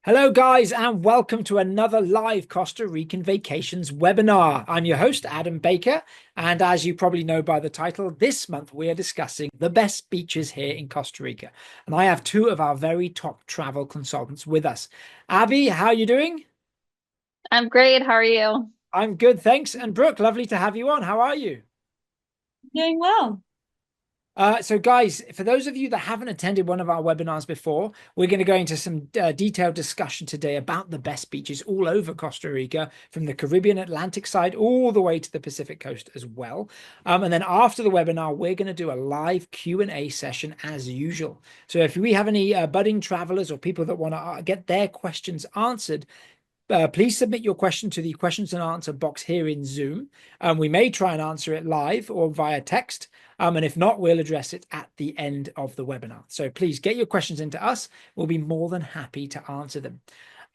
Hello, guys, and welcome to another live Costa Rican Vacations webinar. I'm your host, Adam Baker, and as you probably know by the title, this month we are discussing the best beaches here in Costa Rica. And I have two of our very top travel consultants with us. Abby, how are you doing? I'm great. How are you? I'm good, thanks. And Brooke, lovely to have you on. How are you? Doing well. So guys, for those of you that haven't attended one of our webinars before, we're going to go into some detailed discussion today about the best beaches all over Costa Rica, from the Caribbean Atlantic side all the way to the Pacific coast as well. And then after the webinar, we're going to do a live Q&A session as usual. So if we have any budding travelers or people that want to get their questions answered, please submit your question to the questions and answer box here in Zoom. We may try and answer it live or via text. And if not, we'll address it at the end of the webinar. So please get your questions into us. We'll be more than happy to answer them.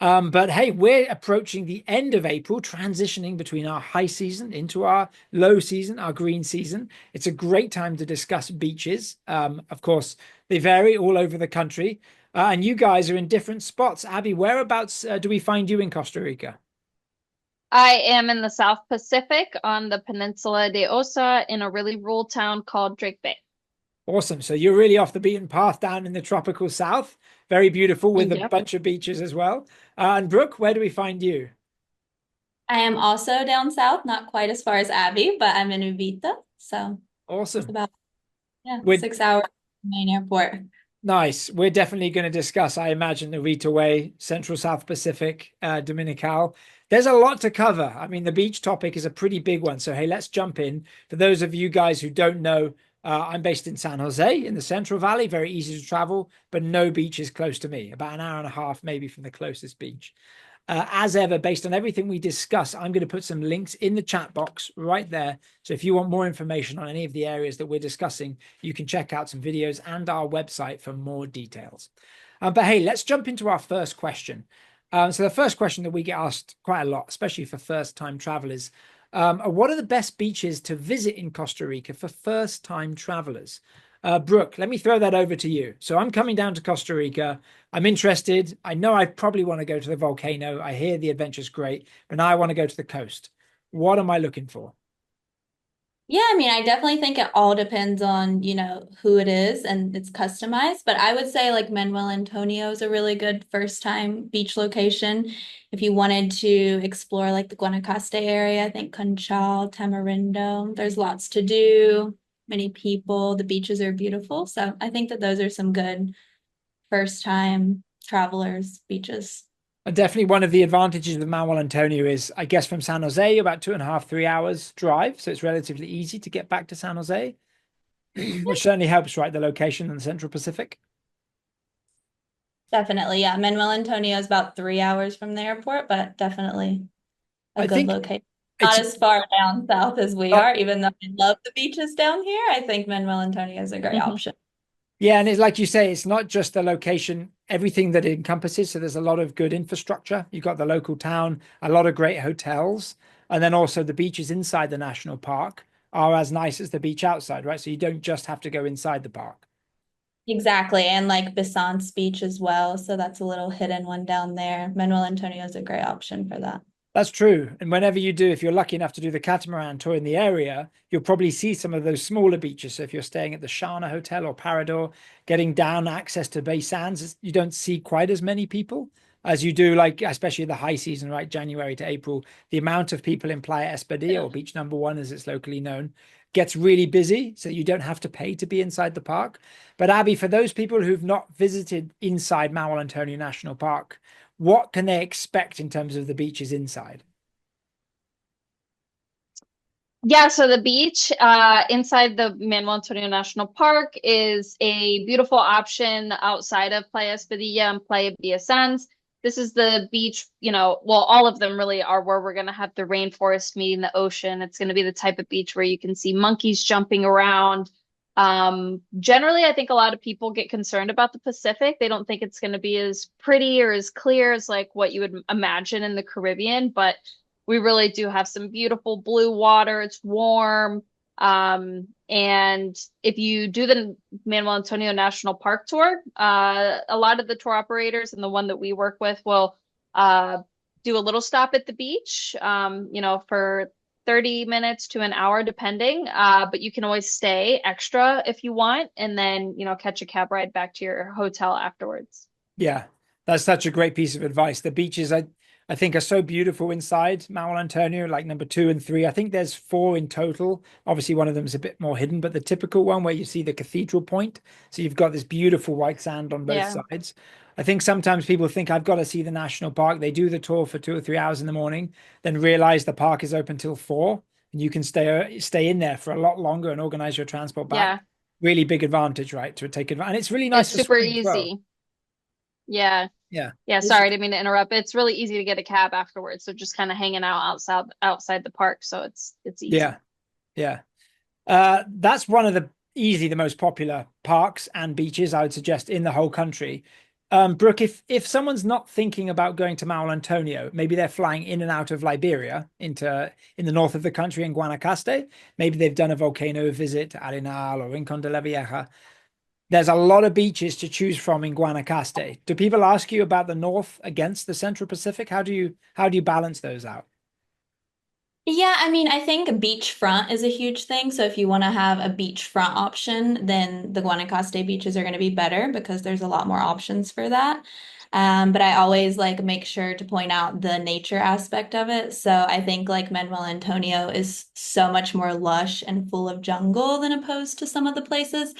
But hey, we're approaching the end of April, transitioning between our high season into our low season, our green season. It's a great time to discuss beaches. Of course, they vary all over the country. And you guys are in different spots. Abby, whereabouts do we find you in Costa Rica? I am in the South Pacific on the Peninsula de Osa in a really rural town called Drake Bay. Awesome. So you're really off the beaten path down in the tropical south. Very beautiful with a Yep. bunch of beaches as well. And Brooke, where do we find you? I am also down south, not quite as far as Abby, but I'm in Uvita. So it's Awesome. about, We're 6 hours from the main airport. nice. We're definitely going to discuss, I imagine, the Rita Way, Central South Pacific, Dominical. There's a lot to cover. I mean, the beach topic is a pretty big one. So, hey, let's jump in. For those of you guys who don't know, I'm based in San Jose in the Central Valley, very easy to travel, but no beaches close to me, about an hour and a half maybe from the closest beach. As ever, based on everything we discuss, I'm going to put some links in the chat box right there. So if you want more information on any of the areas that we're discussing, you can check out some videos and our website for more details. But hey, let's jump into our first question. So the first question that we get asked quite a lot, especially for first-time travelers, are what are the best beaches to visit in Costa Rica for first-time travelers? Brooke, let me throw that over to you. So I'm coming down to Costa Rica. I'm interested. I know I probably want to go to the volcano. I hear the adventure's great, but now I want to go to the coast. What am I looking for? Yeah, I mean, I definitely think it all depends on, who it is and it's customized. But I would say like Manuel Antonio is a really good first time beach location. If you wanted to explore like the Guanacaste area, I think Conchal, Tamarindo, there's lots to do, many people, the beaches are beautiful. So I think that those are some good first time travelers beaches. And definitely one of the advantages of Manuel Antonio is, I guess, from San Jose, about 2.5, 3 hours drive. So it's relatively easy to get back to San Jose, which certainly helps, right? The location in the Central Pacific. Definitely, yeah. Manuel Antonio is about 3 hours from the airport, but definitely a I good think location. Not it's as far down south as we not. are, even though I love the beaches down here. I think Manuel Antonio is a great Mhm. option. Yeah, and it's like you say, it's not just the location, everything that it encompasses. So there's a lot of good infrastructure. You've got the local town, a lot of great hotels, and then also the beaches inside the national park are as nice as the beach outside, right? So you don't just have to go inside the park. Exactly. And like Bison's Beach as well. So that's a little hidden one down there. Manuel Antonio is a great option for that. That's true. And whenever you do, if you're lucky enough to do the catamaran tour in the area, you'll probably see some of those smaller beaches. So if you're staying at the Shana Hotel or Parador, getting down access to Bay Sands, you don't see quite as many people as you do, like especially the high season, right? January to April. The amount of people in Playa Espadilla, or Beach Number One, as it's locally known, gets really busy. So you don't have to pay to be inside the park. But Abby, for those people who've not visited inside Manuel Antonio National Park, what can they expect in terms of the beaches inside? Yeah, so the beach inside the Manuel Antonio National Park is a beautiful option outside of Playa Espadilla and Playa Villa Sands. This is the beach, well, all of them really are where we're going to have the rainforest meeting the ocean. It's going to be the type of beach where you can see monkeys jumping around. Generally, I think a lot of people get concerned about the Pacific. They don't think it's going to be as pretty or as clear as like what you would imagine in the Caribbean, but we really do have some beautiful blue water. It's warm. And if you do the Manuel Antonio National Park tour, a lot of the tour operators and the one that we work with will do a little stop at the beach, for 30 minutes to an hour, depending. But you can always stay extra if you want, and then, catch a cab ride back to your hotel afterwards. Yeah, that's such a great piece of advice. The beaches, I think, are so beautiful inside Manuel Antonio, like number 2 and 3. I think there's 4 in total. Obviously, one of them is a bit more hidden, but the typical one where you see the cathedral point. So you've got this beautiful white sand on both Yeah. sides. I think sometimes people think I've got to see the national park. They do the tour for 2 or 3 hours in the morning, then realize the park is open till 4, and you can stay in there for a lot longer and organize your transport back. Yeah. Really big advantage, right? To take advantage. And it's really nice It's for super swimming as well. easy. Yeah. Yeah. Yeah, sorry, I didn't mean to interrupt. It's really easy to get a cab afterwards. So just kind of hanging out outside the park. So it's easy. Yeah. Yeah. That's one of the most popular parks and beaches, I would suggest, in the whole country. Brooke, if someone's not thinking about going to Manuel Antonio, maybe they're flying in and out of Liberia in the north of the country in Guanacaste. Maybe they've done a volcano visit to Arenal or Rincon de la Vieja. There's a lot of beaches to choose from in Guanacaste. Do people ask you about the north against the Central Pacific? How do you balance those out? Yeah, I mean, I think beachfront is a huge thing. So if you want to have a beachfront option, then the Guanacaste beaches are going to be better because there's a lot more options for that. But I always like make sure to point out the nature aspect of it. So I think like Manuel Antonio is so much more lush and full of jungle than opposed to some of the places.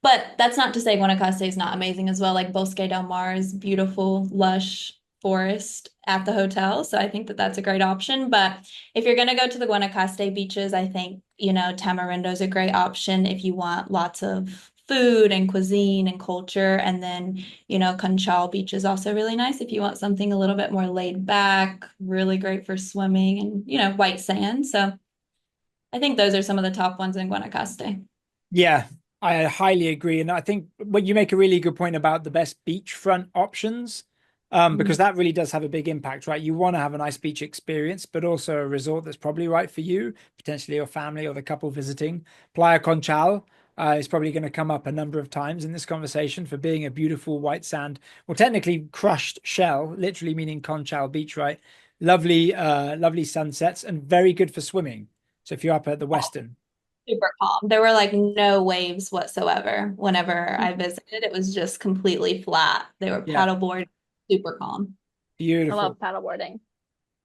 But that's not to say Guanacaste is not amazing as well. Like Bosque del Mar is beautiful, lush forest at the hotel. So I think that that's a great option. But if you're going to go to the Guanacaste beaches, I think, Tamarindo is a great option if you want lots of food and cuisine and culture. And then, Conchal Beach is also really nice if you want something a little bit more laid back, really great for swimming and, white sand. So I think those are some of the top ones in Guanacaste. Yeah, I highly agree. And I think when you make a really good point about the best beachfront options, because that really does have a big impact, right? You want to have a nice beach experience, but also a resort that's probably right for you, potentially your family or the couple visiting. Playa Conchal is probably going to come up a number of times in this conversation for being a beautiful white sand, well, technically crushed shell, literally meaning Conchal Beach, right? Lovely sunsets and very good for swimming. So if you're up at the Western. Super calm. There were like no waves whatsoever whenever I visited. It was just completely flat. They were Yeah, paddleboard, super calm. I beautiful. love paddleboarding.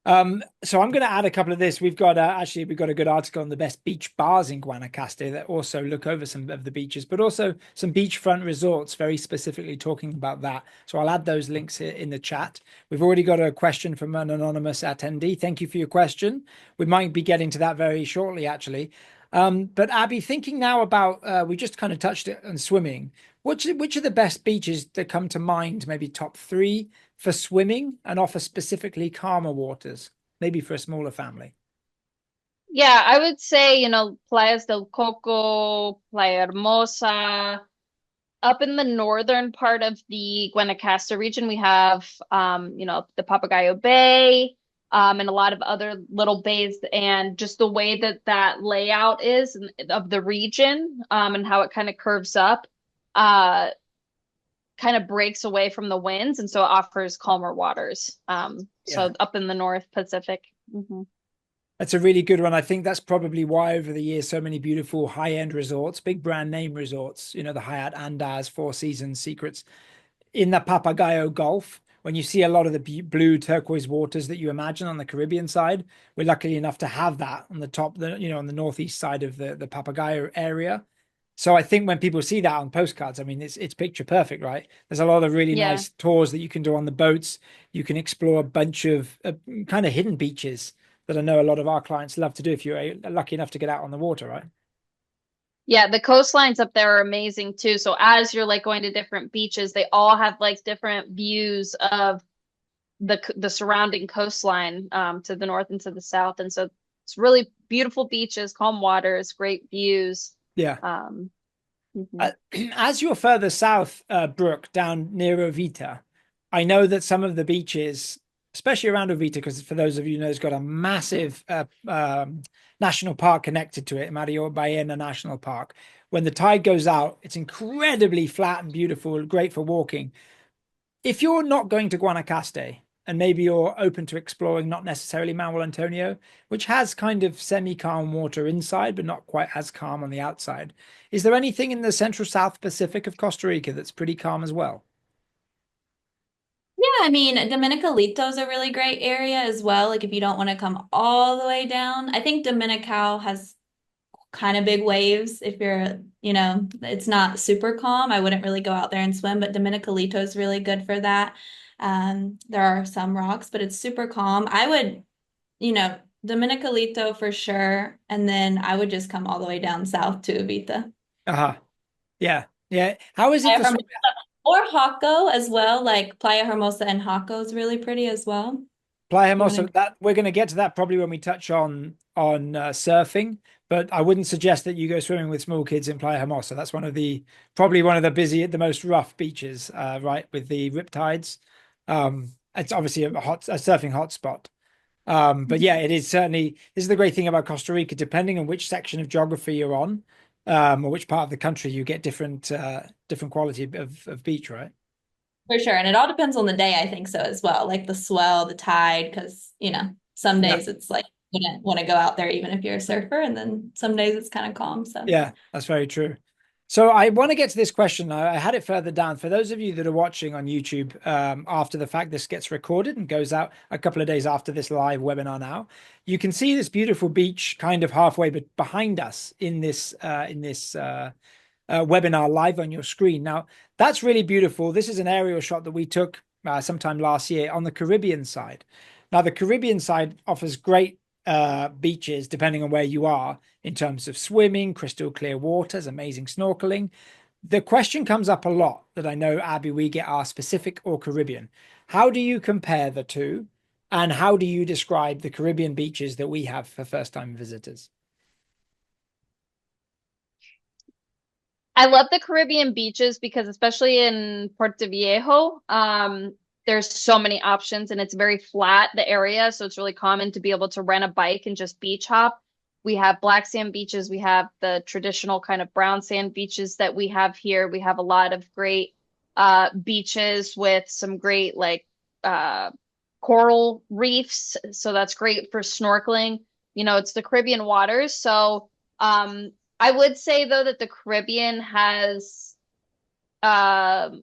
So I'm going to add a couple of this. We've got a good article on the best beach bars in Guanacaste that also look over some of the beaches, but also some beachfront resorts, very specifically talking about that. So I'll add those links here in the chat. We've already got a question from an anonymous attendee. Thank you for your question. We might be getting to that very shortly, actually. But Abby, thinking now about, we just kind of touched it on swimming. Which are the best beaches that come to mind, maybe top 3 for swimming and offer specifically calmer waters, maybe for a smaller family? Yeah, I would say, Playas del Coco, Playa Hermosa. Up in the northern part of the Guanacaste region, we have, the Papagayo Bay, and a lot of other little bays, and just the way that layout is of the region, and how it kind of curves up, uh, kind of breaks away from the winds, and so it offers calmer waters. So up in the North Pacific. That's a really good one. I think that's probably why over the years so many beautiful high-end resorts, big brand name resorts, the Hyatt Andaz, Four Seasons, Secrets in the Papagayo Gulf. When you see a lot of the blue turquoise waters that you imagine on the Caribbean side, we're lucky enough to have that on the top, on the northeast side of the Papagayo area. So I think when people see that on postcards, I mean, it's picture perfect, right? There's a lot of really nice tours that you can do on the boats. You can explore a bunch of kind of hidden beaches that I know a lot of our clients love to do if you're lucky enough to get out on the water, right? Yeah, the coastlines up there are amazing too. So as you're like going to different beaches, they all have like different views of the surrounding coastline, to the north and to the south. And so it's really beautiful beaches, calm waters, great views. Yeah. Mhm. As you're further south, Brooke, down near Ovita, I know that some of the beaches especially around Uvita, because for those of you who know, it's got a massive national park connected to it, Mario Baena National Park. When the tide goes out, it's incredibly flat and beautiful, great for walking. If you're not going to Guanacaste, and maybe you're open to exploring not necessarily Manuel Antonio, which has kind of semi-calm water inside, but not quite as calm on the outside, is there anything in the central South Pacific of Costa Rica that's pretty calm as well? Yeah, I mean, Dominicalito is a really great area as well. Like if you don't want to come all the way down, I think Dominical has kind of big waves. If you're, it's not super calm. I wouldn't really go out there and swim, but Dominicalito is really good for that. There are some rocks, but it's super calm. I would, Dominicalito for sure, and then I would just come all the way down south to Ubita. Uh-huh. Yeah. Yeah. How is it for Or Jaco as well, like Playa Hermosa and Jaco is really pretty as well. Playa You Hermosa? want to That we're going to get to that probably when we touch on surfing, but I wouldn't suggest that you go swimming with small kids in Playa Hermosa. That's probably one of the most rough beaches, right, with the riptides. It's obviously a surfing hotspot. But yeah, it is certainly, this is the great thing about Costa Rica, depending on which section of geography you're on, or which part of the country, you get different quality of beach, right? For sure. And it all depends on the day, I think so as well. Like the swell, the tide, because, some Yeah. days it's like you don't want to go out there even if you're a surfer, and then some days it's kind of calm. So Yeah, that's very true. So I want to get to this question. I had it further down. For those of you that are watching on YouTube, after the fact this gets recorded and goes out a couple of days after this live webinar now, you can see this beautiful beach kind of halfway but behind us in this webinar live on your screen. Now, that's really beautiful. This is an aerial shot that we took sometime last year on the Caribbean side. Now, the Caribbean side offers great beaches, depending on where you are, in terms of swimming, crystal clear waters, amazing snorkeling. The question comes up a lot that I know, Abby, we get asked, Pacific or Caribbean. How do you compare the two? And how do you describe the Caribbean beaches that we have for first-time visitors? I love the Caribbean beaches because especially in Puerto Viejo, there's so many options and it's very flat, the area. So it's really common to be able to rent a bike and just beach hop. We have black sand beaches. We have the traditional kind of brown sand beaches that we have here. We have a lot of great beaches with some great like coral reefs. So that's great for snorkeling. It's the Caribbean waters. So I would say though that the Caribbean has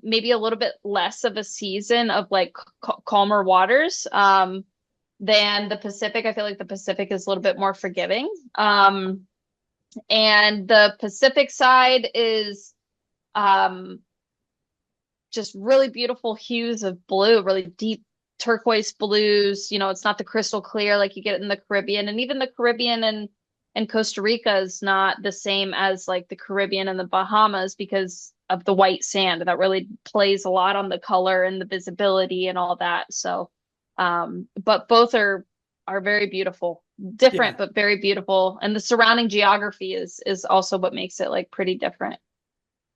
maybe a little bit less of a season of like calmer waters than the Pacific. I feel like the Pacific is a little bit more forgiving. And the Pacific side is just really beautiful hues of blue, really deep turquoise blues. It's not the crystal clear like you get in the Caribbean. And even the Caribbean and Costa Rica is not the same as like the Caribbean and the Bahamas because of the white sand that really plays a lot on the color and the visibility and all that. So, but both are very beautiful, different, but very beautiful. And the surrounding geography is also what makes it like pretty different.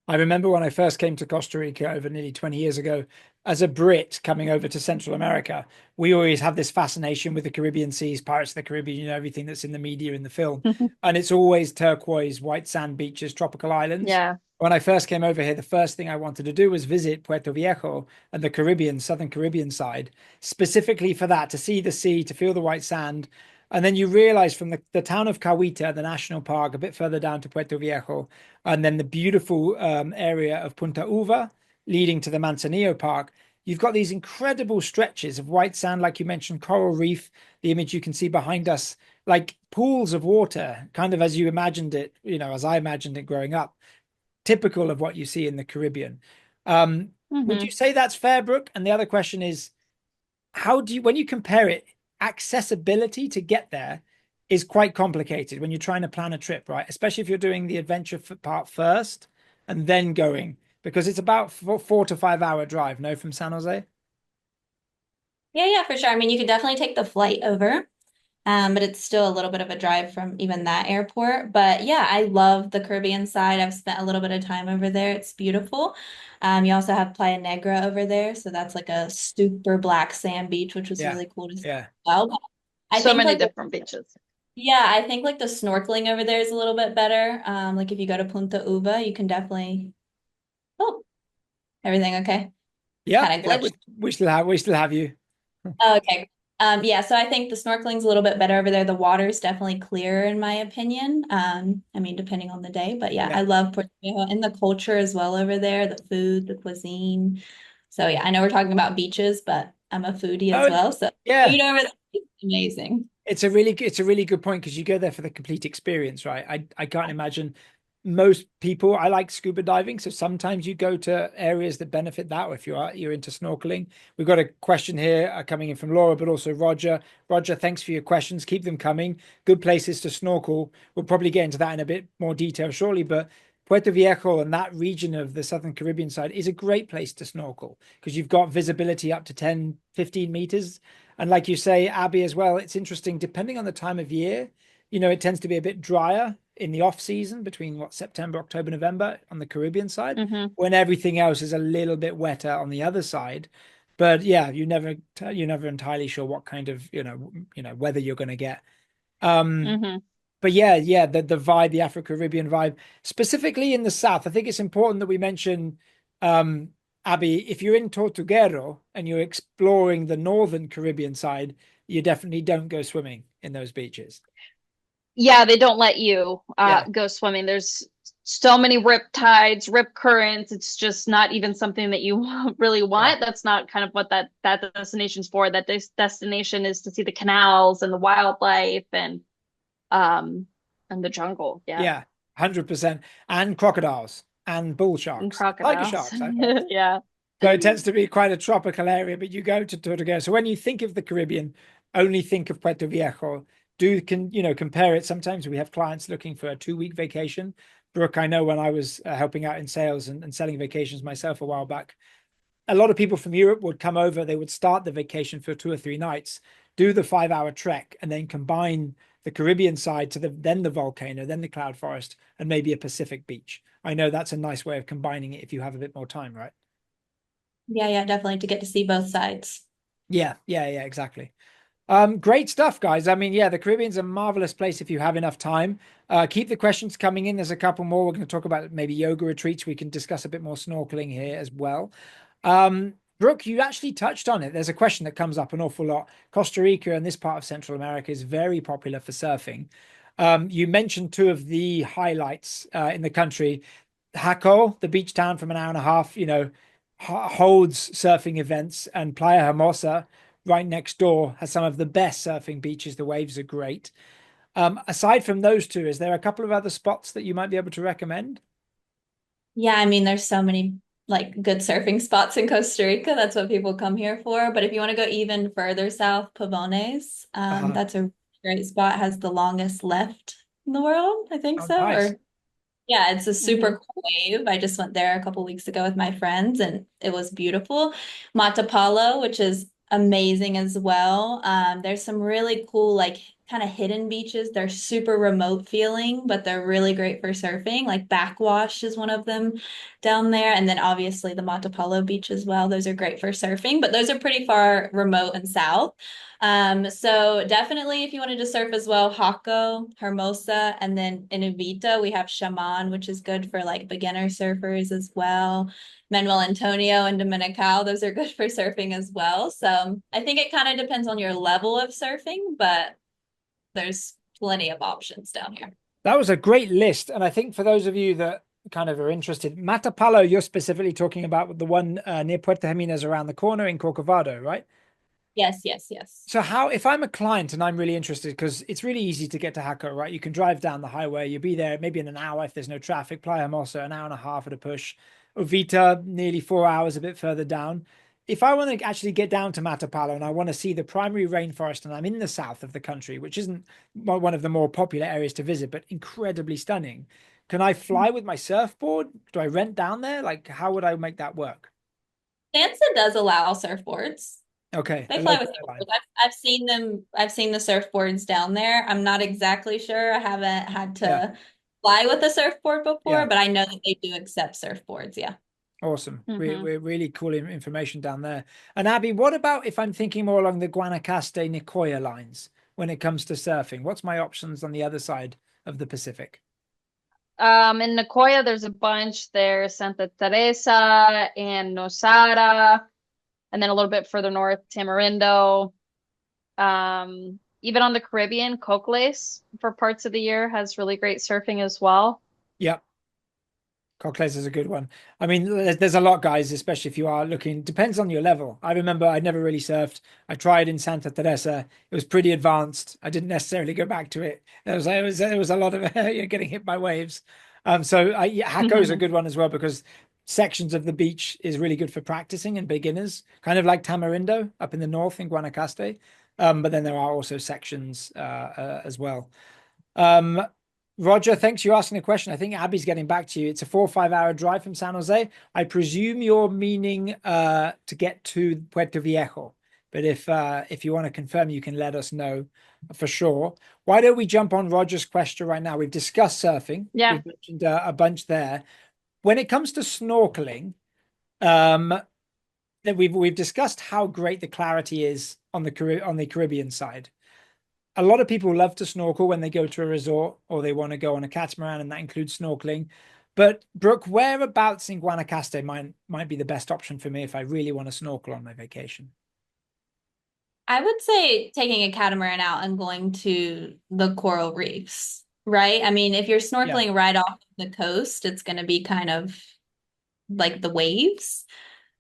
I remember when I first came to Costa Rica over nearly 20 years ago, as a Brit coming over to Central America, we always have this fascination with the Caribbean seas, Pirates of the Caribbean, everything that's in the media, in the film. And it's always turquoise, white sand beaches, tropical islands. Yeah. When I first came over here, the first thing I wanted to do was visit Puerto Viejo and the Caribbean, Southern Caribbean side, specifically for that, to see the sea, to feel the white sand. And then you realize from the town of Cahuita, the national park, a bit further down to Puerto Viejo, and then the beautiful area of Punta Uva leading to the Manzanillo Park, you've got these incredible stretches of white sand, like you mentioned, coral reef, the image you can see behind us, like pools of water, kind of as you imagined it, as I imagined it growing up, typical of what you see in the Caribbean. Would you say that's fair, Brooke? And the other question is, when you compare it, accessibility to get there is quite complicated when you're trying to plan a trip, right? Especially if you're doing the adventure part first and then going, because it's about 4 to 5 hour drive, no, from San Jose? yeah, for sure. I mean, you could definitely take the flight over. But it's still a little bit of a drive from even that airport. But yeah, I love the Caribbean side. I've spent a little bit of time over there. It's beautiful. You also have Playa Negra over there, so that's like a super black sand beach, which was Yeah. really cool to see Yeah. as well. But I So think many like different beaches. yeah, I think like the snorkeling over there is a little bit better. Like if you go to Punta Uva, you can definitely. Oh, everything okay? Yeah. Kind of Yeah. glitched. We still have you. Oh, okay. Yeah, so I think the snorkeling's a little bit better over there. The water's definitely clearer in my opinion. I mean, depending on the day, but yeah, Yeah. I love Puerto Rico and the culture as well over there, the food, the cuisine. So yeah, I know we're talking about beaches, but I'm a foodie as Oh, well. So yeah. food over there is amazing. It's a really good point because you go there for the complete experience, right? I can't imagine most people. I like scuba diving, so sometimes you go to areas that benefit that. Or if you're into snorkeling, we've got a question here coming in from Laura, but also Roger. Roger, thanks for your questions. Keep them coming. Good places to snorkel. We'll probably get into that in a bit more detail shortly, but Puerto Viejo and that region of the Southern Caribbean side is a great place to snorkel because you've got visibility up to 10, 15 meters. And like you say, Abby, as well, it's interesting, depending on the time of year, it tends to be a bit drier in the off season between September, October, November on the Caribbean side, Hmm. when everything else is a little bit wetter on the other side. But yeah, you're never entirely sure what kind of, weather you're going to get. Um, Hmm. but yeah, the vibe, the Afro-Caribbean vibe, specifically in the South. I think it's important that we mention, um, Abby, if you're in Tortuguero and you're exploring the northern Caribbean side, you definitely don't go swimming in those beaches. Yeah, they don't let you Yeah, go swimming. There's so many rip tides, rip currents. It's just not even something that you really yeah. want. That's not kind of what that destination's for. That this destination is to see the canals and the wildlife um and the jungle. Yeah, Yeah, 100%. And crocodiles and bull and sharks, tiger crocodiles. sharks, I've heard. Yeah. So it tends to be quite a tropical area, but you go to Tortuguero. So when you think of the Caribbean, only think of Puerto Viejo. Compare it. Sometimes we have clients looking for a 2-week vacation. Brooke, I know when I was helping out in sales and selling vacations myself a while back, a lot of people from Europe would come over. They would start the vacation for 2 or 3 nights, do the 5-hour trek, and then combine the Caribbean side to then the volcano, then the cloud forest, and maybe a Pacific beach. I know that's a nice way of combining it if you have a bit more time, right? Yeah, yeah, definitely to get to see both sides. Yeah, exactly. Great stuff, guys. I mean, yeah, the Caribbean's a marvelous place if you have enough time. Keep the questions coming in. There's a couple more. We're going to talk about maybe yoga retreats. We can discuss a bit more snorkeling here as well. Brooke, you actually touched on it. There's a question that comes up an awful lot. Costa Rica and this part of Central America is very popular for surfing. You mentioned two of the highlights in the country. Jaco, the beach town from an hour and a half, holds surfing events, and Playa Hermosa, right next door, has some of the best surfing beaches. The waves are great. Aside from those two, is there a couple of other spots that you might be able to recommend? Yeah, I mean, there's so many like good surfing spots in Costa Rica. That's what people come here for. But if you want to go even further south, Pavones, Uh-huh. that's a great spot. Has the longest left in the world, I think Oh, so. nice. Or yeah, it's a Hmm. super cool wave. I just went there a couple weeks ago with my friends and it was beautiful. Matapalo, which is amazing as well. There's some really cool, like kind of hidden beaches. They're super remote feeling, but they're really great for surfing. Like Backwash is one of them down there. And then obviously the Matapalo beach as well. Those are great for surfing, but those are pretty far remote and south. So definitely if you wanted to surf as well, Jaco, Hermosa, and then in Uvita, we have Shaman, which is good for like beginner surfers as well. Manuel Antonio and Dominical, those are good for surfing as well. So I think it kind of depends on your level of surfing, but there's plenty of options down here. That was a great list. And I think for those of you that kind of are interested, Matapalo, you're specifically talking about the one near Puerto Jimenez around the corner in Corcovado, right? Yes, yes, yes. So how, if I'm a client and I'm really interested, because it's really easy to get to Jaco, right? You can drive down the highway, you'll be there maybe in an hour if there's no traffic. Playa Hermosa, an hour and a half at a push. Ovita, nearly 4 hours, a bit further down. If I want to actually get down to Matapalo and I want to see the primary rainforest, and I'm in the south of the country, which isn't one of the more popular areas to visit, but incredibly stunning, can I fly with my surfboard? Do I rent down there? Like, how would I make that work? Sansa does allow surfboards. Okay, They a fly local with airline. sailboats. I've seen them. I've seen the surfboards down there. I'm not exactly sure. I haven't had Yeah, to fly with a surfboard yeah. before, but I know that they do accept surfboards. Yeah. Awesome. Hmm. We're really cool information down there. And Abby, what about if I'm thinking more along the Guanacaste Nicoya lines when it comes to surfing? What's my options on the other side of the Pacific? In Nicoya, there's a bunch. There's Santa Teresa and Nosara, and then a little bit further north, Tamarindo. Even on the Caribbean, Cocles for parts of the year has really great surfing as well. Yep. Cockles is a good one. I mean, there's a lot, guys, especially if you are looking, depends on your level. I remember I never really surfed. I tried in Santa Teresa. It was pretty advanced. I didn't necessarily go back to it. There was a lot of you're getting hit by waves. Yeah, Hako is a good one as well because sections of the beach is really good for practicing and beginners, kind of like Tamarindo up in the north in Guanacaste. But then there are also sections as well. Um, Roger, thanks for asking the question. I think Abby's getting back to you. It's a 4 or 5 hour drive from San Jose. I presume you're meaning to get to Puerto Viejo. But if you want to confirm, you can let us know for sure. Why don't we jump on Roger's question right now? We've discussed surfing. Yeah. We've mentioned a bunch there. When it comes to snorkeling, um, that we've discussed how great the clarity is on the Caribbean side. A lot of people love to snorkel when they go to a resort or they want to go on a catamaran, and that includes snorkeling. But Brooke, whereabouts in Guanacaste might be the best option for me if I really want to snorkel on my vacation? I would say taking a catamaran out and going to the coral reefs, right? I mean, if you're Yeah, snorkeling right off the coast, it's going to be kind of like the waves.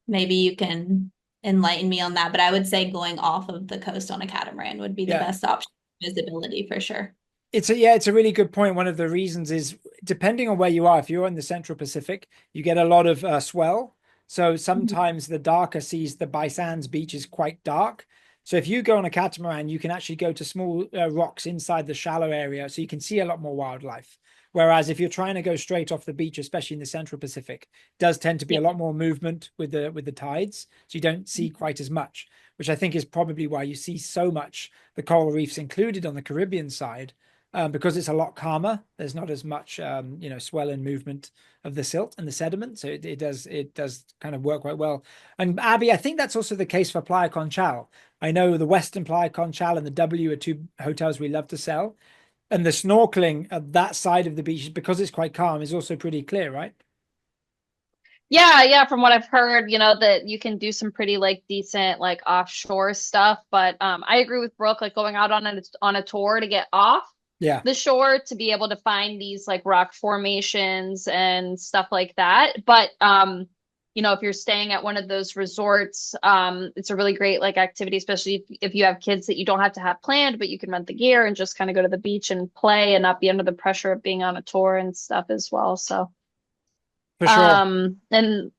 Maybe you can enlighten me on that, but I would say going off of the coast on a catamaran would be the yeah. best option. Visibility for sure. It's a really good point. One of the reasons is depending on where you are, if you're in the Central Pacific, you get a lot of swell. So Mhm. sometimes the darker seas, the Baisan's beach is quite dark. So if you go on a catamaran, you can actually go to small rocks inside the shallow area, so you can see a lot more wildlife. Whereas if you're trying to go straight off the beach, especially in the Central Pacific, it does tend to be a Yeah. lot more movement with the tides, so you don't see quite as much, which I think is probably why you see so much the coral reefs included on the Caribbean side because it's a lot calmer. There's not as much, swell and movement of the silt and the sediment, so it does kind of work quite well. And Abby, I think that's also the case for Playa Conchal. I know the Western Playa Conchal and the W are two hotels we love to sell, and the snorkeling at that side of the beach, because it's quite calm, is also pretty clear, right? Yeah, from what I've heard, that you can do some pretty like decent like offshore stuff. But I agree with Brooke, like going out on a tour to get off Yeah, the shore to be able to find these like rock formations and stuff like that. But if you're staying at one of those resorts, it's a really great like activity, especially if you have kids that you don't have to have planned, but you can rent the gear and just kind of go to the beach and play and not be under the pressure of being on a tour and stuff as well. So for sure. and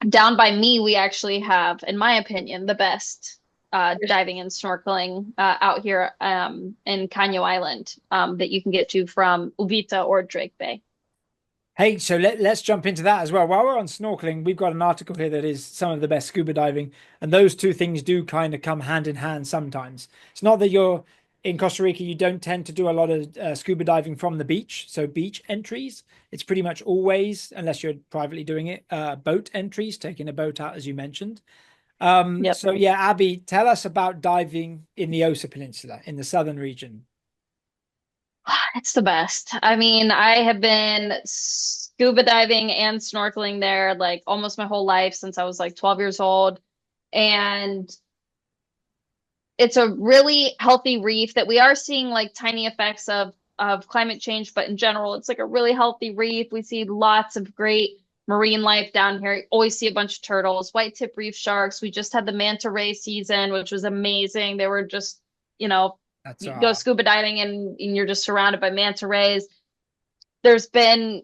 down by me, we actually have, in my opinion, the best diving and snorkeling out here in Caño Island that you can get to from Uvita or Drake Bay. Hey, so let's jump into that as well. While we're on snorkeling, we've got an article here that is some of the best scuba diving, and those two things do kind of come hand in hand sometimes. It's not that you're in Costa Rica, you don't tend to do a lot of scuba diving from the beach, so beach entries. It's pretty much always, unless you're privately doing it, boat entries, taking a boat out, as you mentioned. Yep. So yeah, Abby, tell us about diving in the Osa Peninsula in the southern region. It's the best. I mean, I have been scuba diving and snorkeling there like almost my whole life since I was like 12 years old. And it's a really healthy reef that we are seeing like tiny effects of climate change, but in general, it's like a really healthy reef. We see lots of great marine life down here. You always see a bunch of turtles, white tip reef sharks. We just had the manta ray season, which was amazing. They were just, That's you go scuba diving and you're just surrounded by manta rays. There's been,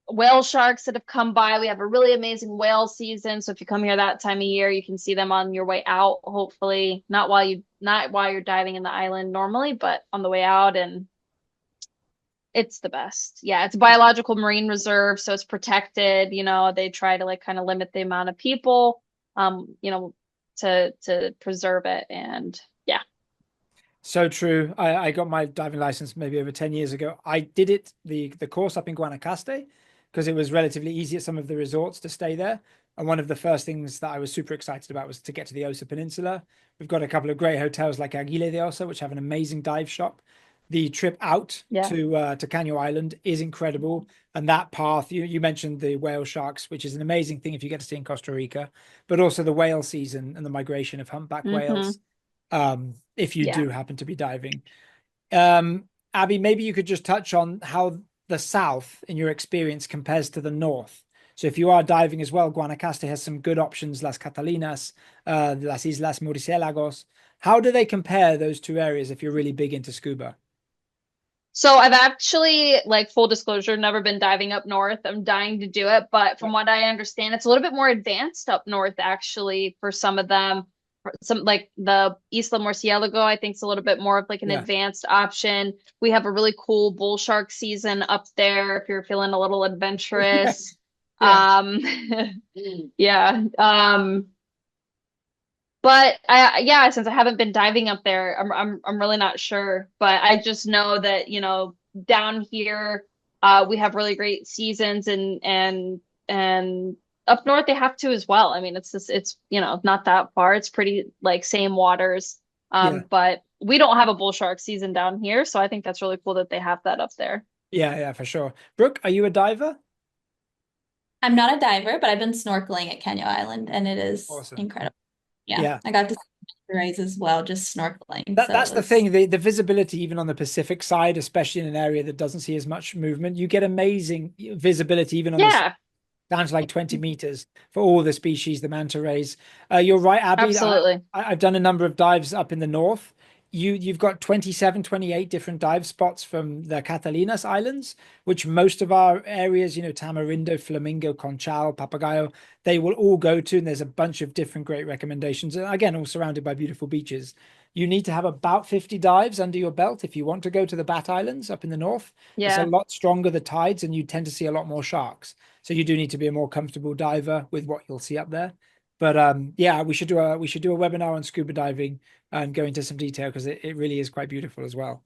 whale sharks that have come by. We have a really amazing whale season. So if you come here that time of year, you can see them on your way out, hopefully. Not while you're diving in the island normally, but on the way out. And it's the best. Yeah, it's a biological marine reserve, so it's protected. They try to like kind of limit the amount of people. to preserve it. And yeah. So true. I got my diving license maybe over 10 years ago. I did it, the course up in Guanacaste, because it was relatively easy at some of the resorts to stay there. And one of the first things that I was super excited about was to get to the Osa Peninsula. We've got a couple of great hotels like Aguila de Osa, which have an amazing dive shop. The trip out Yeah. to Cano Island is incredible. And that path, you mentioned the whale sharks, which is an amazing thing if you get to see in Costa Rica, but also the whale season and the migration of humpback whales. If you do happen to be diving. Abby, maybe you could just touch on how the south, in your experience, compares to the north. So if you are diving as well, Guanacaste has some good options, Las Catalinas, Las Islas Murciélagos. How do they compare, those two areas, if you're really big into scuba? So I've actually, like, full disclosure, never been diving up north. I'm dying to do it, but from what I understand, it's a little bit more advanced up north, actually, for some of them. Some, like the Isla Murciélago, I think, is a little bit more of like an advanced option. We have a really cool bull shark season up there if you're feeling a little adventurous. Yeah. But since I haven't been diving up there, I'm really not sure. But I just know that, down here, we have really great seasons, and up north they have to as well. I mean, it's not that far. It's pretty like same waters. But we don't have a bull shark season down here, so I think that's really cool that they have that up there. Yeah, for sure. Brooke, are you a diver? I'm not a diver, but I've been snorkeling at Cano Island, and it is incredible. Yeah. I got to see the rays as well, just snorkeling. That's the thing, the visibility, even on the Pacific side, especially in an area that doesn't see as much movement, you get amazing visibility even on down to like 20 meters for all the species, the manta rays. You're right, Abby. Absolutely. I've done a number of dives up in the north. You've got 27, 28 different dive spots from the Catalinas Islands, which most of our areas, Tamarindo, Flamingo, Conchal, Papagayo, they will all go to. And there's a bunch of different great recommendations. And again, all surrounded by beautiful beaches. You need to have about 50 dives under your belt if you want to go to the Bat Islands up in the north. It's a lot stronger, the tides, and you tend to see a lot more sharks. So you do need to be a more comfortable diver with what you'll see up there. But we should do a webinar on scuba diving and go into some detail, because it really is quite beautiful as well.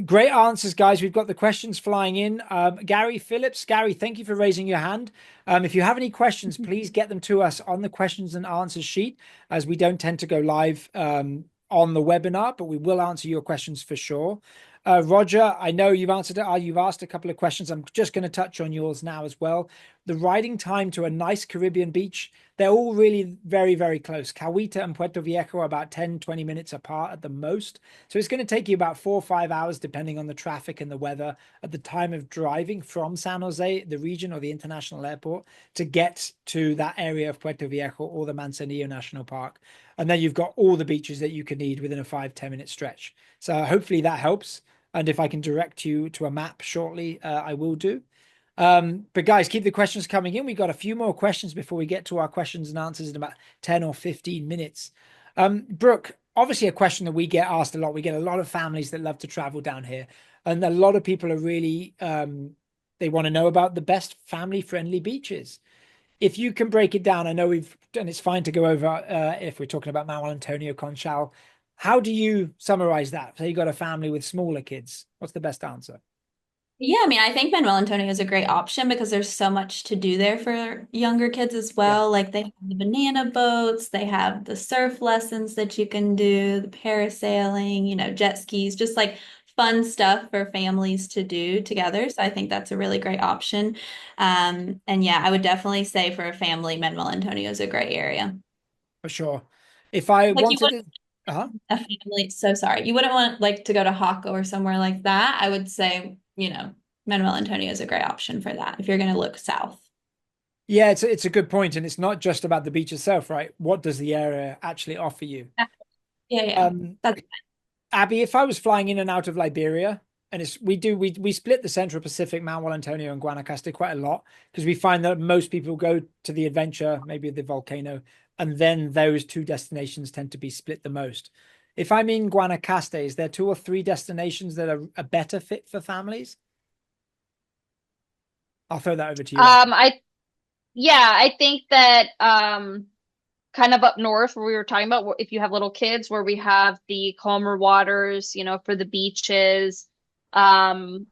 Great answers, guys. We've got the questions flying in. Gary Phillips, Gary, thank you for raising your hand. If you have any questions, please get them to us on the questions and answers sheet, as we don't tend to go live on the webinar, but we will answer your questions for sure. Roger, I know you've answered it. You've asked a couple of questions. I'm just going to touch on yours now as well. The riding time to a nice Caribbean beach, they're all really very, very close. Cahuita and Puerto Viejo are about 10, 20 minutes apart at the most. So it's going to take you about 4 or 5 hours, depending on the traffic and the weather, at the time of driving from San Jose, the region or the international airport, to get to that area of Puerto Viejo or the Manzanillo National Park. And then you've got all the beaches that you can need within a 5-10 minute stretch. So hopefully that helps. And if I can direct you to a map shortly, I will do. But guys, keep the questions coming in. We've got a few more questions before we get to our questions and answers in about 10 or 15 minutes. Brooke, obviously a question that we get asked a lot. We get a lot of families that love to travel down here. And a lot of people are really, they want to know about the best family-friendly beaches. If you can break it down, I know and it's fine to go over if we're talking about Manuel Antonio, Conchal. How do you summarize that? Say you got a family with smaller kids. What's the best answer? Yeah, I mean, I think Manuel Antonio is a great option because there's so much to do there for younger kids as well. Like they have the banana boats, they have the surf lessons that you can do, the parasailing, jet skis, just like fun stuff for families to do together. So I think that's a really great option. And yeah, I would definitely say for a family, Manuel Antonio is a great area. For sure. If I wanted to... a family, so sorry. You wouldn't want like to go to Hako or somewhere like that. I would say, Manuel Antonio is a great option for that if you're going to look south. Yeah, it's a good point. And it's not just about the beach itself, right? What does the area actually offer you? Yeah. That's Abby, if I was flying in and out of Liberia, and we split the Central Pacific, Manuel Antonio and Guanacaste quite a lot, because we find that most people go to the adventure, maybe the volcano, and then those two destinations tend to be split the most. If I'm in Guanacaste, is there 2 or 3 destinations that are a better fit for families? I'll throw that over to you. I think that kind of up north where we were talking about, if you have little kids, where we have the calmer waters, for the beaches. And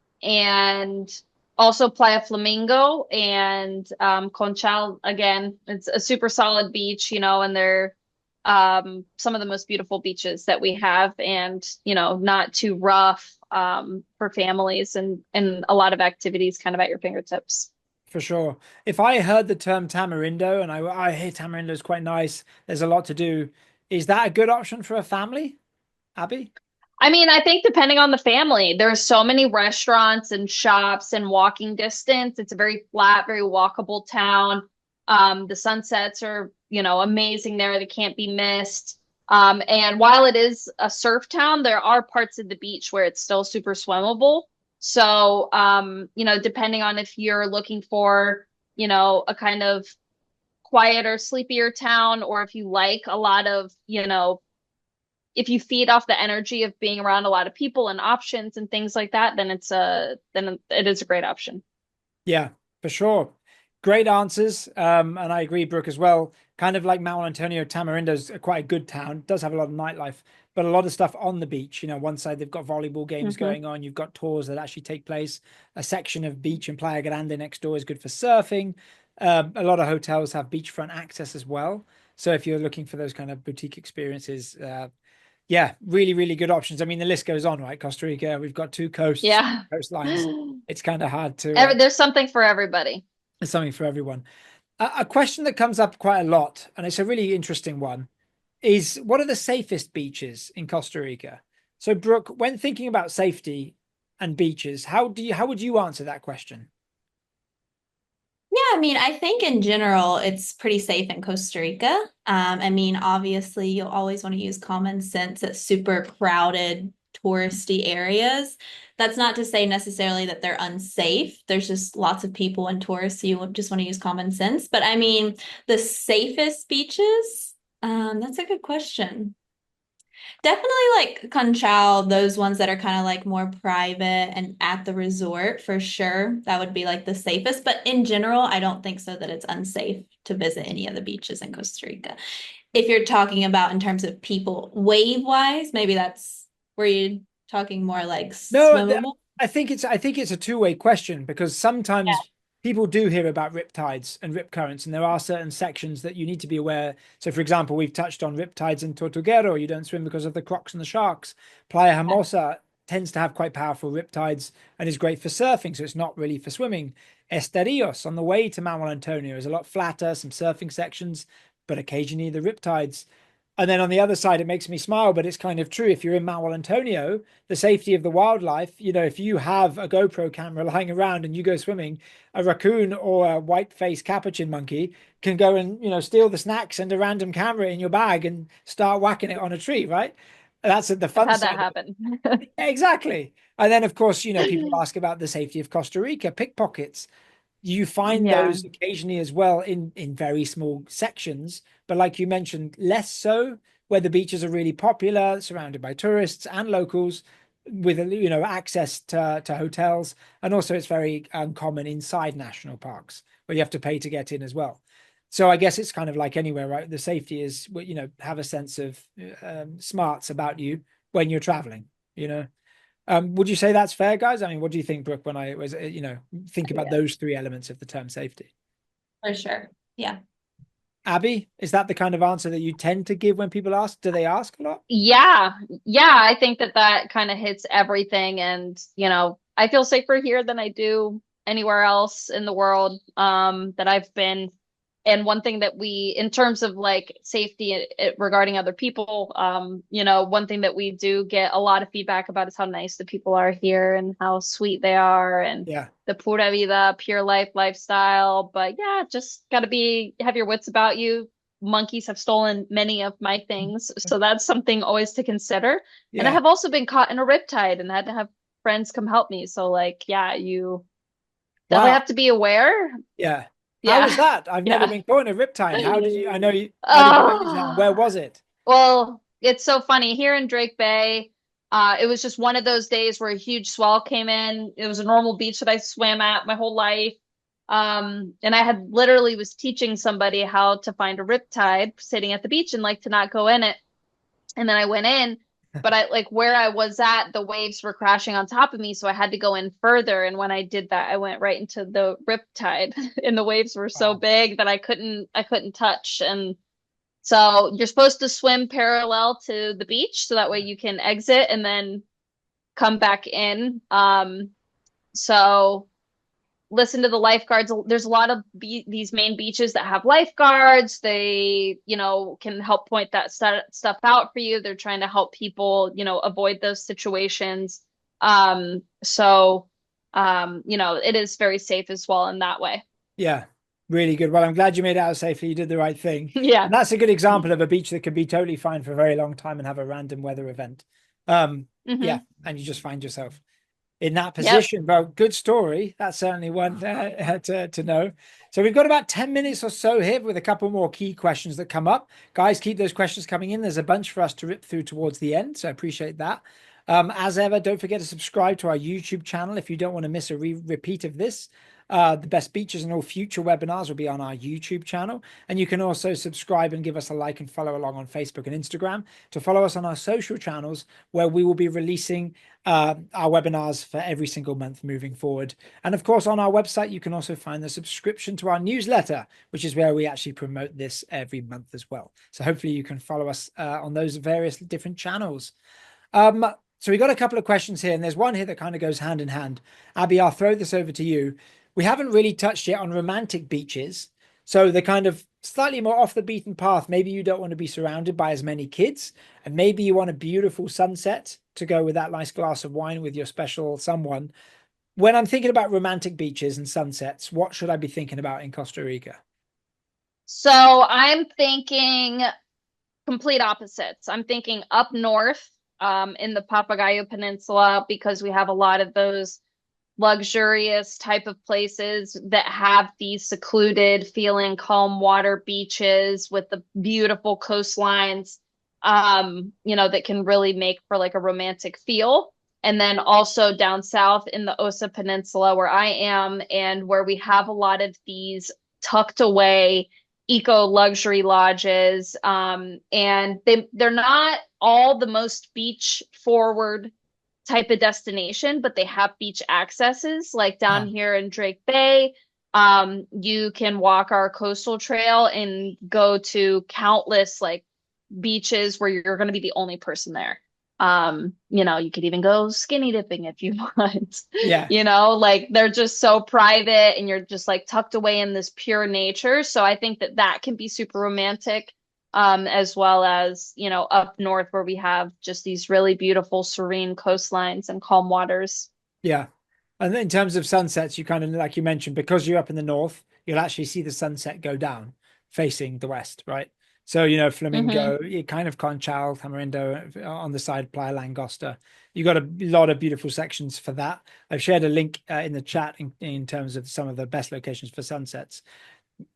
also Playa Flamingo and Conchal, again, it's a super solid beach, and they're some of the most beautiful beaches that we have, and not too rough for families, and a lot of activities kind of at your fingertips. For sure. If I heard the term Tamarindo, and I hear Tamarindo is quite nice, there's a lot to do. Is that a good option for a family, Abby? I mean, I think depending on the family, there's so many restaurants and shops and walking distance. It's a very flat, very walkable town. The sunsets are, amazing there. They can't be missed. And while it is a surf town, there are parts of the beach where it's still super swimmable. So, depending on if you're looking for, a kind of quieter, sleepier town, or if you like a lot of, if you feed off the energy of being around a lot of people and options and things like that, then it is a great option. Yeah, for sure. Great answers. And I agree, Brooke, as well. Kind of like Mount Antonio, Tamarindo's quite a good town. It does have a lot of nightlife, but a lot of stuff on the beach. One side they've got volleyball games going on. You've got tours that actually take place. A section of beach in Playa Grande next door is good for surfing. A lot of hotels have beachfront access as well. So if you're looking for those kind of boutique experiences, yeah, really, really good options. I mean, the list goes on, right? Costa Rica, we've got two Yeah. coastlines. It's kind of hard to. There's something for everybody. There's something for everyone. A question that comes up quite a lot, and it's a really interesting one, is what are the safest beaches in Costa Rica? So, Brooke, when thinking about safety and beaches, how would you answer that question? Yeah, I mean, I think in general, it's pretty safe in Costa Rica. I mean, obviously, you'll always want to use common sense at super crowded, touristy areas. That's not to say necessarily that they're unsafe. There's just lots of people and tourists, so you just want to use common sense. But I mean, the safest beaches, that's a good question. Definitely like Conchal, those ones that are kind of like more private and at the resort for sure. That would be like the safest. But in general, I don't think so that it's unsafe to visit any of the beaches in Costa Rica. If you're talking about in terms of people wave-wise, maybe that's where you're talking more like swimmable. I think it's a two-way question, because sometimes people do hear about rip tides and rip currents, and there are certain sections that you need to be aware. So, for example, we've touched on rip tides in Tortuguero. You don't swim because of the crocs and the sharks. Playa Hermosa tends to have quite powerful rip tides and is great for surfing, so it's not really for swimming. Estarios on the way to Mount Antonio is a lot flatter, some surfing sections, but occasionally the rip tides. And then on the other side, it makes me smile, but it's kind of true. If you're in Mount Antonio, the safety of the wildlife, if you have a GoPro camera lying around and you go swimming, a raccoon or a white-faced capuchin monkey can go and, steal the snacks and a random camera in your bag and start whacking it on a tree, right? That's the fun I've had side. that happen. Yeah, exactly. And then, of course, people ask about the safety of Costa Rica, pickpockets. You find those occasionally as well in very small sections, but like you mentioned, less so where the beaches are really popular, surrounded by tourists and locals, with access to hotels, and also it's very uncommon inside national parks where you have to pay to get in as well. So I guess it's kind of like anywhere, right? The safety is, have a sense of smarts about you when you're traveling. Would you say that's fair, guys? I mean, what do you think, Brooke, when I was, think about those three elements of the term safety? For sure. Yeah. Abby, is that the kind of answer that you tend to give when people ask? Do they ask a lot? Yeah. I think that kind of hits everything. And, I feel safer here than I do anywhere else in the world that I've been. And one thing that in terms of like safety regarding other people, one thing that we do get a lot of feedback about is how nice the people are here and how sweet they are, and the pura vida, pure life lifestyle. But yeah, just got to have your wits about you. Monkeys have stolen many of my things, so that's something always to consider. And I have also been caught in a riptide and had to have friends come help me. So like, you definitely have to be aware. Yeah. How was that? I've never been caught in a riptide. How did you? I know you. Where was it? Well, it's so funny here in Drake Bay. It was just one of those days where a huge swell came in. It was a normal beach that I swam at my whole life. And I had literally was teaching somebody how to find a riptide sitting at the beach and like to not go in it. And then I went in, but I like where I was at, the waves were crashing on top of me, so I had to go in further. And when I did that, I went right into the riptide, and the waves were so Wow. big that I couldn't touch. And so you're supposed to swim parallel to the beach so that way you can exit and then come back in. So listen to the lifeguards. There's a lot of these main beaches that have lifeguards. They, can help point that stuff out for you. They're trying to help people, avoid those situations. So, it is very safe as well in that way. Yeah, really good. Well, I'm glad you made it out safely. You did the right thing. Yeah. And that's a good example of a beach that could be totally fine for a very long time and have a random weather event. Yeah, and you just find yourself in that position. Yep. Well, good story. That's certainly one to know. So we've got about 10 minutes or so here with a couple more key questions that come up. Guys, keep those questions coming in. There's a bunch for us to rip through towards the end, so I appreciate that. As ever, don't forget to subscribe to our YouTube channel if you don't want to miss a repeat of this. The best beaches and all future webinars will be on our YouTube channel. And you can also subscribe and give us a like and follow along on Facebook and Instagram to follow us on our social channels, where we will be releasing our webinars for every single month moving forward. And of course, on our website, you can also find the subscription to our newsletter, which is where we actually promote this every month as well. So hopefully you can follow us on those various different channels. So we got a couple of questions here, and there's one here that kind of goes hand in hand. Abby, I'll throw this over to you. We haven't really touched yet on romantic beaches. So they're kind of slightly more off the beaten path. Maybe you don't want to be surrounded by as many kids, and maybe you want a beautiful sunset to go with that nice glass of wine with your special someone. When I'm thinking about romantic beaches and sunsets, what should I be thinking about in Costa Rica? So I'm thinking complete opposites. I'm thinking up north in the Papagayo Peninsula, because we have a lot of those luxurious type of places that have these secluded feeling calm water beaches with the beautiful coastlines, that can really make for like a romantic feel. And then also down south in the Osa Peninsula where I am, and where we have a lot of these tucked away eco luxury lodges. And they're not all the most beach forward type of destination, but they have beach accesses. Like down here in Drake Bay, you can walk our coastal trail and go to countless like beaches where you're going to be the only person there. You could even go skinny dipping if you want. Yeah. Like they're just so private and you're just like tucked away in this pure nature. So I think that can be super romantic. As well as, up north where we have just these really beautiful, serene coastlines and calm waters. Yeah. And in terms of sunsets, you kind of, like you mentioned, because you're up in the north, you'll actually see the sunset go down facing the west, right? So, Flamingo, kind of Conchal, Tamarindo on the side, Playa Langosta. You got a lot of beautiful sections for that. I've shared a link in the chat in terms of some of the best locations for sunsets.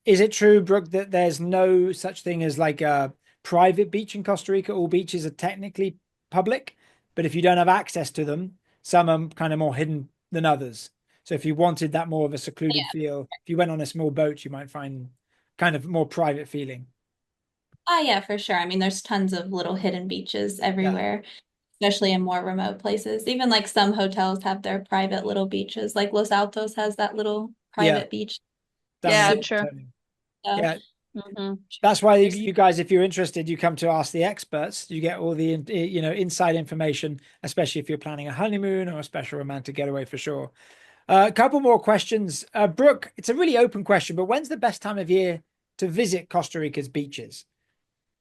Is it true, Brooke, that there's no such thing as like a private beach in Costa Rica? All beaches are technically public, but if you don't have access to them, some are kind of more hidden than others. So if you wanted that more of a secluded feel, if you went on a small boat, you might find kind of more private feeling. Oh, yeah, for sure. I mean, there's tons of little hidden beaches everywhere, especially in more remote places. Even like some hotels have their private little beaches, like Los Altos has that little private beach. Yeah, true. Yeah. That's why you guys, if you're interested, you come to Ask the Experts. You get all the inside information, especially if you're planning a honeymoon or a special romantic getaway for sure. A couple more questions. Brooke, it's a really open question, but when's the best time of year to visit Costa Rica's beaches?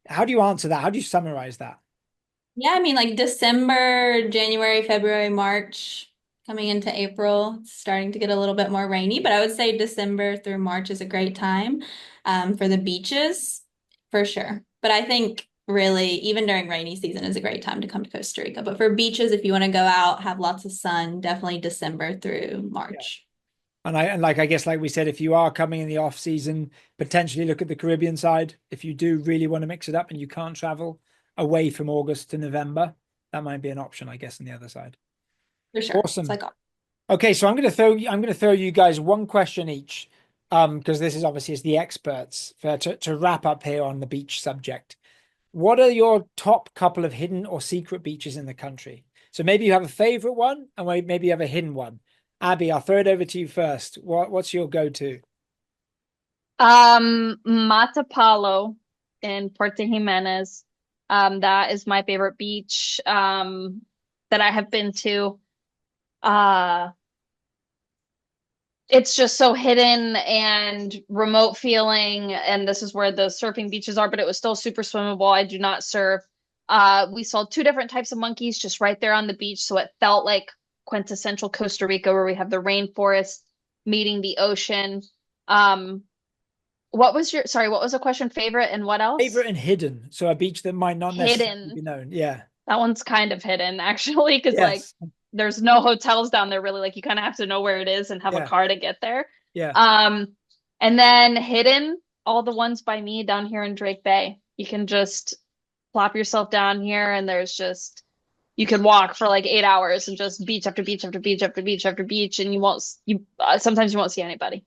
How do you answer that? How do you summarize that? Yeah, I mean, like December, January, February, March, coming into April, it's starting to get a little bit more rainy, but I would say December through March is a great time for the beaches, for sure. But I think really, even during rainy season is a great time to come to Costa Rica. But for beaches, if you want to go out, have lots of sun, definitely December through March. And like I guess, like we said, if you are coming in the off season, potentially look at the Caribbean side. If you do really want to mix it up and you can't travel away from August to November, that might be an option, I guess, on the other side. For sure. Awesome. It's like, okay, so I'm going to throw you guys one question each. because this is obviously as the experts to wrap up here on the beach subject. What are your top couple of hidden or secret beaches in the country? So maybe you have a favorite one and maybe you have a hidden one. Abby, I'll throw it over to you first. What's your go-to? Matapalo in Puerto Jimenez. That is my favorite beach that I have been to. Uh, it's just so hidden and remote feeling, and this is where the surfing beaches are, but it was still super swimmable. I do not surf. We saw two different types of monkeys just right there on the beach, so it felt like quintessential Costa Rica, where we have the rainforest meeting the ocean. What was what was the question? Favorite and what else? Favorite and hidden. So a beach that might not necessarily be Hidden. known. Yeah. That one's kind of hidden actually, because like Yes. there's no hotels down there really. Like you kind of have to know where it is and have a Yeah. car to get there. Yeah. And then hidden, all the ones by me down here in Drake Bay. You can just plop yourself down here and there's just you can walk for like 8 hours and just beach after beach after beach after beach after beach, and sometimes you won't see anybody.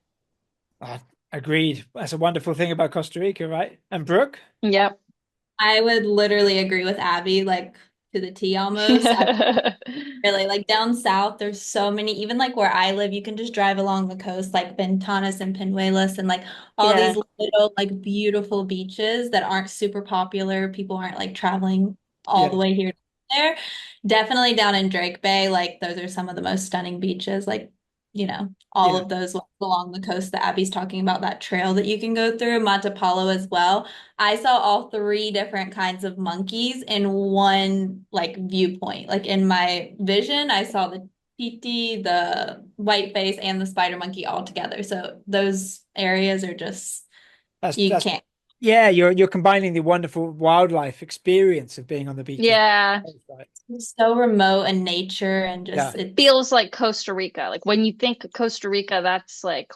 Agreed. That's a wonderful thing about Costa Rica, right? And Brooke? Yep. I would literally agree with Abby, like to the T almost. Really, like down south, there's so many, even like where I live, you can just drive along the coast, like Ventanas and Penuelas, and like all Yeah. these little, like beautiful beaches that aren't super popular. People aren't like traveling all the way here to there. Definitely down in Drake Bay, like those are some of the most stunning beaches. Like, all Yeah. of those along the coast that Abby's talking about, that trail that you can go through, Matapalo as well. I saw all three different kinds of monkeys in one like viewpoint. Like in my vision, I saw the titi, the whiteface, and the spider monkey all together. So those areas are just you That's can't. yeah, you're combining the wonderful wildlife experience of being on the beaches. Yeah. Right. It's so remote and nature and Yeah. just it's Feels like Costa Rica. Like when you think of Costa Rica, that's like,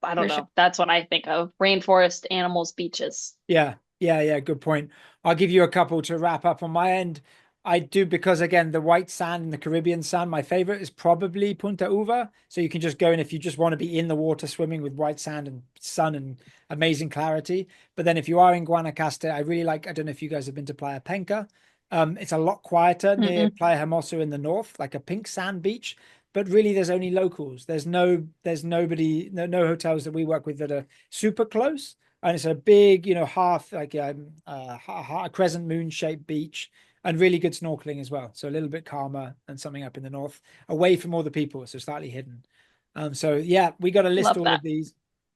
I don't For sure. know. That's what I think of. Rainforest, animals, beaches. Yeah, yeah. Good point. I'll give you a couple to wrap up on my end. I do because again, the white sand and the Caribbean sand, my favorite is probably Punta Uva. So you can just go in if you just want to be in the water swimming with white sand and sun and amazing clarity. But then if you are in Guanacaste, I really like, I don't know if you guys have been to Playa Penca. It's a lot quieter near Mm-mm. Playa Hermosa in the north, like a pink sand beach. But really, there's only locals. There's nobody, no hotels that we work with that are super close, and it's a big, half like a crescent moon shaped beach, and really good snorkeling as well. So a little bit calmer and something up in the north, away from all the people, so slightly hidden. So yeah, we got to list Love all of that. these.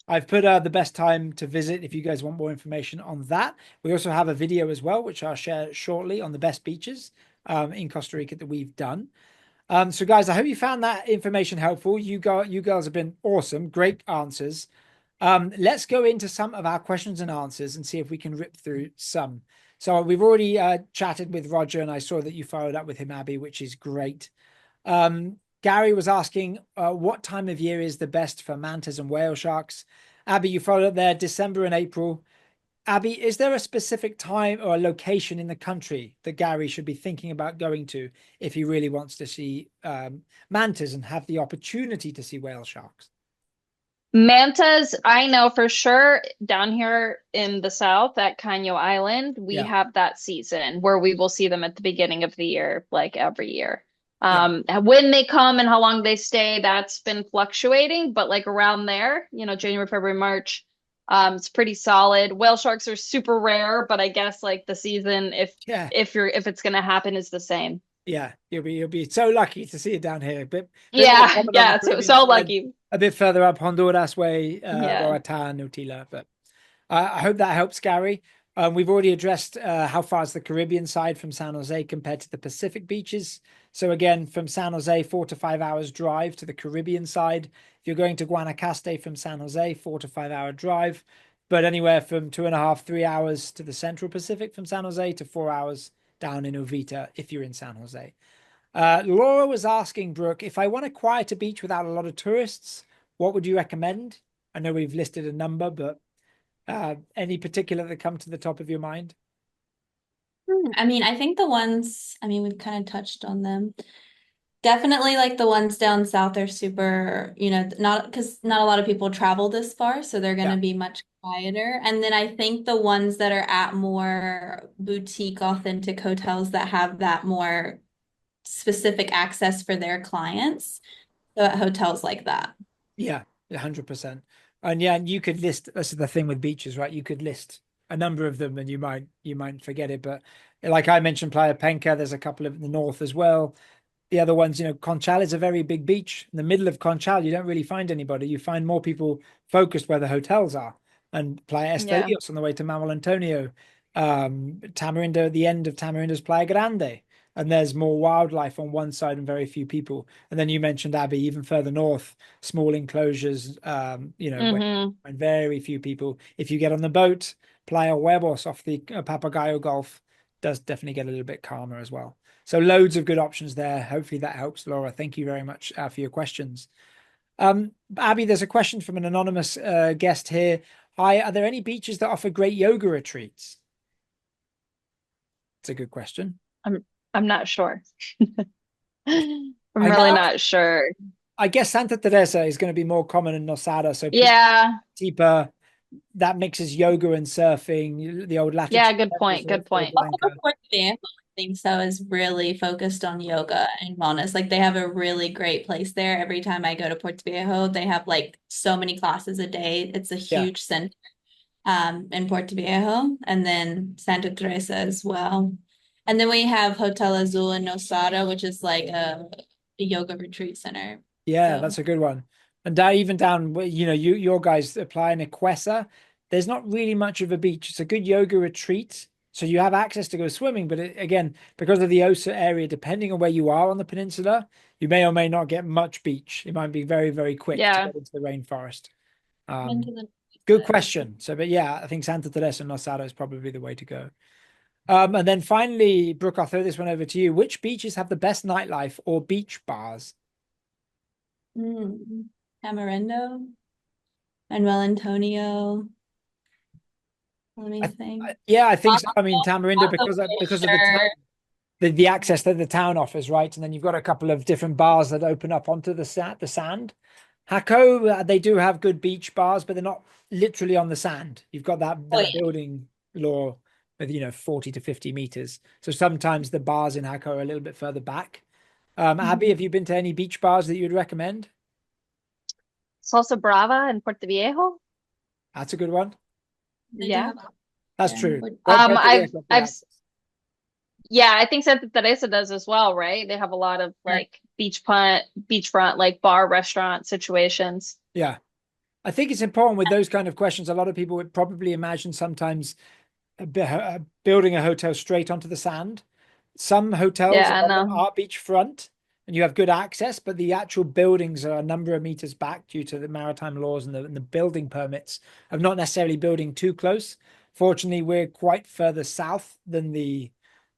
I've put the best time to visit if you guys want more information on that. We also have a video as well, which I'll share shortly on the best beaches in Costa Rica that we've done. So guys, I hope you found that information helpful. You girls have been awesome, great answers. Let's go into some of our questions and answers and see if we can rip through some. So we've already chatted with Roger, and I saw that you followed up with him, Abby, which is great. Gary was asking what time of year is the best for mantas and whale sharks. Abby, you followed up there, December and April. Abby, is there a specific time or a location in the country that Gary should be thinking about going to if he really wants to see mantas and have the opportunity to see whale sharks? Mantas, I know for sure down here in the south at Caño Island, we Yeah, have that season where we will see them at the beginning of the year, like every year. yeah, When they come and how long they stay, that's been fluctuating, but like around there, January, February, March, it's pretty solid. Whale sharks are super rare, but I guess like the season, if yeah, if it's gonna happen, is the same. yeah. You'll be so lucky to see it down here. Bit more Yeah, common on the yeah, so Caribbean so side, lucky. a bit further up Honduras way, Yeah. Roatan, Utila, but I hope that helps, Gary. We've already addressed how far is the Caribbean side from San Jose compared to the Pacific beaches. So again, from San Jose, 4 to 5 hours drive to the Caribbean side. If you're going to Guanacaste from San Jose, 4 to 5 hour drive, but anywhere from 2.5, 3 hours to the Central Pacific from San Jose to 4 hours down in Uvita if you're in San Jose. Laura was asking, Brooke, if I want a quieter beach without a lot of tourists, what would you recommend? I know we've listed a number, but any particular that come to the top of your mind? I mean, I think the ones, I mean, we've kind of touched on them. Definitely like the ones down south are super, not because not a lot of people travel this far, so they're going Yeah. to be much quieter. And then I think the ones that are at more boutique, authentic hotels that have that more specific access for their clients. So at hotels like that. Yeah, 100%. And yeah, and you could list, this is the thing with beaches, right? You could list a number of them and you might forget it. But like I mentioned, Playa Penca, there's a couple of in the north as well. The other ones, Conchal is a very big beach. In the middle of Conchal, you don't really find anybody. You find more people focused where the hotels are. And Playa Yeah. Estelios on the way to Manuel Antonio, Tamarindo at the end of Tamarindo's Playa Grande. And there's more wildlife on one side and very few people. And then you mentioned Abby, even further north, small enclosures, where Hmm. and very few people. If you get on the boat, Playa Huevos off the Papagayo Gulf does definitely get a little bit calmer as well. So loads of good options there. Hopefully that helps, Laura. Thank you very much for your questions. Abby, there's a question from an anonymous guest here. Hi, are there any beaches that offer great yoga retreats? It's a good question. I'm not sure. I'm I really know. not sure. I guess Santa Teresa is going to be more common in Nosada, so Yeah. deeper. That mixes yoga and surfing. The old Yeah, latitude good point. Good Flor point. Also, Blanca. Puerto Viejo, I think so, is really focused on yoga and wellness. Like they have a really great place there. Every time I go to Puerto Viejo, they have like so many classes a day. It's a Yeah, huge center in Puerto Viejo, and then Santa Teresa as well. And then we have Hotel Azul in Nosada, which is like a yoga retreat center. yeah, So that's a good one. And even down where your guys apply in Equessa, there's not really much of a beach. It's a good yoga retreat, so you have access to go swimming. But again, because of the Osa area, depending on where you are on the peninsula, you may or may not get much beach. It might be very, very quick to Yeah. get into the rainforest. into the Good question. So, but yeah, I think Santa Teresa and Nosada is probably the way to go. And then finally, Brooke, I'll throw this one over to you. Which beaches have the best nightlife or beach bars? Tamarindo, Manuel Antonio. Let me think. Yeah, I think so. I mean, Also, Tamarindo also because of the town, Fisher. the access that the town offers, right? And then you've got a couple of different bars that open up onto the sand. Hako, they do have good beach bars, but they're not literally on the sand. You've got that Oh that yeah. building law with 40 to 50 meters. So sometimes the bars in Hako are a little bit further back. Abby, Mhm. have you been to any beach bars that you'd recommend? Salsa Brava in Puerto Viejo. That's a good one. They do Yeah. have That's there in true. Puerto- Puerto I've Viejo has good I've access. yeah, I think Santa Teresa does as well, right? They have a lot of Yeah. like beachfront, like bar restaurant situations. Yeah. I think it's important with those kind of questions. A lot of people would probably imagine sometimes building a hotel straight onto the sand. Some hotels Yeah, no. are beachfront and you have good access, but the actual buildings are a number of meters back due to the maritime laws and the building permits of not necessarily building too close. Fortunately, we're quite further south than the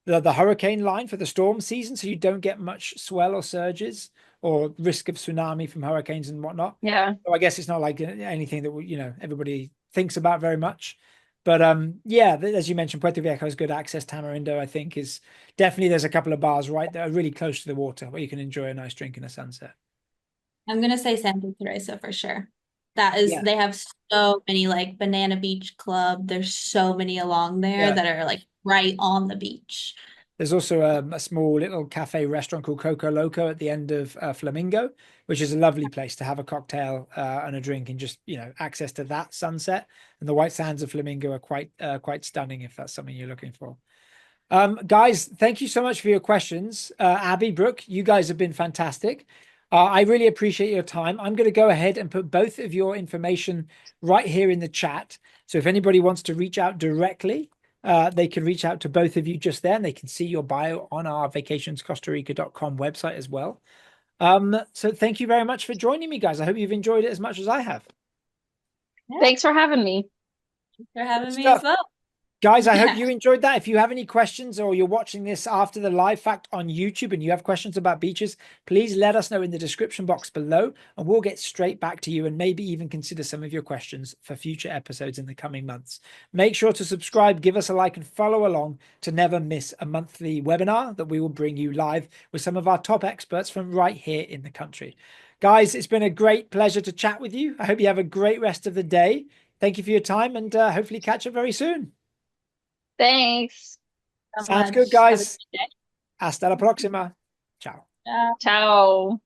hurricane line for the storm season, so you don't get much swell or surges or risk of tsunami from hurricanes and whatnot. Yeah. So I guess it's not like anything that everybody thinks about very much. But yeah, as you mentioned, Puerto Viejo has good access. Tamarindo, I think, is definitely there's a couple of bars right that are really close to the water where you can enjoy a nice drink in the sunset. I'm gonna say Santa Teresa for sure. That is, Yeah, they have so many like Banana Beach Club. There's so many along there yeah. that are like right on the beach. There's also a small little cafe restaurant called Coco Loco at the end of Flamingo, which is a lovely place to have a cocktail and a drink and just access to that sunset. And the white sands of Flamingo are quite stunning if that's something you're looking for. Guys, thank you so much for your questions. Abby, Brooke, you guys have been fantastic. I really appreciate your time. I'm going to go ahead and put both of your information right here in the chat. So if anybody wants to reach out directly, they can reach out to both of you just there and they can see your bio on our vacationscostarica.com website as well. So thank you very much for joining me, guys. I hope you've enjoyed it as much as I have. Yeah, Thanks for having me. thanks for Good having me as stuff. well. Guys, I hope you enjoyed that. If you have any questions or you're watching this after the live fact on YouTube and you have questions about beaches, please let us know in the description box below and we'll get straight back to you and maybe even consider some of your questions for future episodes in the coming months. Make sure to subscribe, give us a like and follow along to never miss a monthly webinar that we will bring you live with some of our top experts from right here in the country. Guys, it's been a great pleasure to chat with you. I hope you have a great rest of the day. Thank you for your time and hopefully catch up very soon. Thanks. So Sounds much. good, Have a guys. good day. Hasta la próxima. Ciao. Ciao. Ciao.